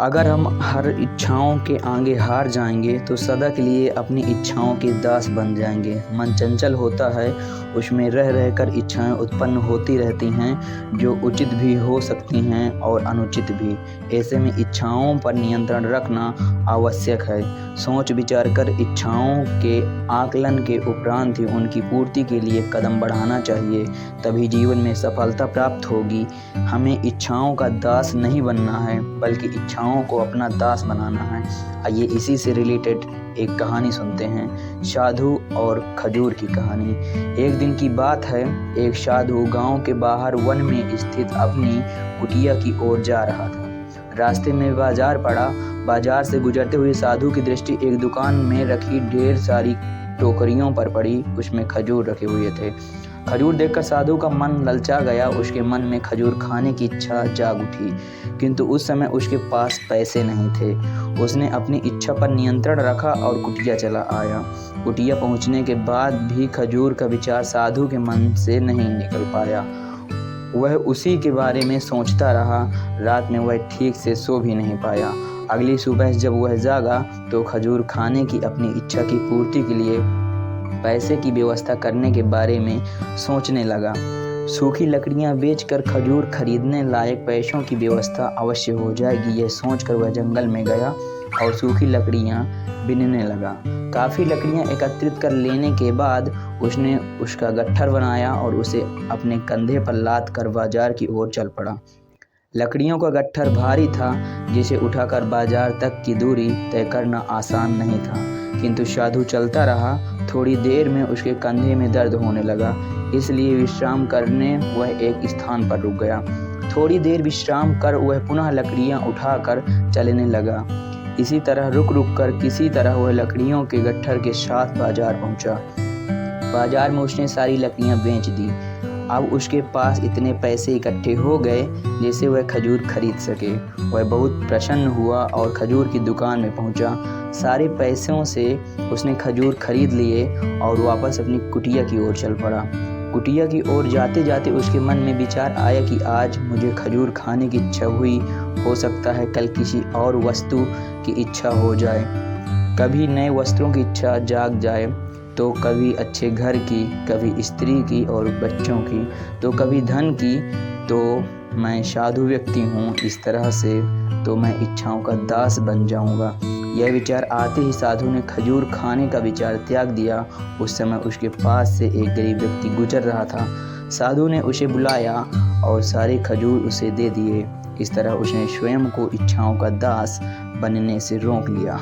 अगर हम हर इच्छाओं के आगे हार जाएंगे तो सदा के लिए अपनी इच्छाओं के दास बन जाएंगे। मन चंचल होता है, उसमें रह रहकर इच्छाएं उत्पन्न होती रहती हैं जो उचित भी हो सकती हैं और अनुचित भी। ऐसे में इच्छाओं पर नियंत्रण रखना आवश्यक है। सोच विचार कर इच्छाओं के आकलन के उपरांत ही उनकी पूर्ति के लिए कदम बढ़ाना चाहिए, तभी जीवन में सफलता प्राप्त होगी। हमें इच्छाओं का दास नहीं बनना है, बल्कि इच्छाओं को अपना दास बनाना है। आइए इसी से रिलेटेड एक कहानी सुनते हैं, साधु और खजूर की कहानी। एक दिन की बात है, एक साधु गांव के बाहर वन में स्थित अपनी कुटिया की ओर जा रहा था। रास्ते में बाजार पड़ा। बाजार से गुजरते हुए साधु की दृष्टि एक दुकान में रखी ढेर सारी टोकरियों पर पड़ी। उसमें खजूर रखे हुए थे। खजूर देखकर साधु का मन ललचा गया। उसके मन में खजूर खाने की इच्छा जाग उठी, किंतु उस समय उसके पास पैसे नहीं थे। उसने अपनी इच्छा पर नियंत्रण रखा और कुटिया चला आया। कुटिया पहुंचने के बाद भी खजूर का विचार साधु के मन से नहीं निकल पाया। वह उसी के बारे में सोचता रहा। रात में वह ठीक से सो भी नहीं पाया। अगली सुबह जब वह जागा तो खजूर खाने की अपनी इच्छा की पूर्ति के लिए पैसे की व्यवस्था करने के बारे में सोचने लगा। सूखी लकड़ियां बेचकर खजूर खरीदने लायक पैसों की व्यवस्था अवश्य हो जाएगी, यह सोचकर वह जंगल में गया और सूखी लकड़ियां बीनने लगा। काफ़ी लकड़ियां एकत्रित कर लेने के बाद उसने उसका गट्ठर बनाया और उसे अपने कंधे पर लाद कर बाजार की ओर चल पड़ा। लकड़ियों का गट्ठर भारी था, जिसे उठाकर बाजार तक की दूरी तय करना आसान नहीं था, किंतु साधु चलता रहा। थोड़ी देर में उसके कंधे में दर्द होने लगा, इसलिए विश्राम करने वह एक स्थान पर रुक गया। थोड़ी देर विश्राम कर वह पुनः लकड़ियां उठाकर चलने लगा। इसी तरह रुक रुक कर किसी तरह वह लकड़ियों के गट्ठर के साथ बाजार पहुंचा। बाजार में उसने सारी लकड़ियां बेच दी। अब उसके पास इतने पैसे इकट्ठे हो गए जिससे वह खजूर खरीद सके। वह बहुत प्रसन्न हुआ और खजूर की दुकान में पहुंचा। सारे पैसों से उसने खजूर खरीद लिए और वापस अपनी कुटिया की ओर चल पड़ा। कुटिया की ओर जाते जाते उसके मन में विचार आया कि आज मुझे खजूर खाने की इच्छा हुई, हो सकता है कल किसी और वस्तु की इच्छा हो जाए। कभी नए वस्त्रों की इच्छा जाग जाए, तो कभी अच्छे घर की, कभी स्त्री की और बच्चों की, तो कभी धन की। तो मैं साधु व्यक्ति हूँ, इस तरह से तो मैं इच्छाओं का दास बन जाऊँगा। यह विचार आते ही साधु ने खजूर खाने का विचार त्याग दिया। उस समय उसके पास से एक गरीब व्यक्ति गुजर रहा था। साधु ने उसे बुलाया और सारे खजूर उसे दे दिए। इस तरह उसने स्वयं को इच्छाओं का दास बनने से रोक लिया।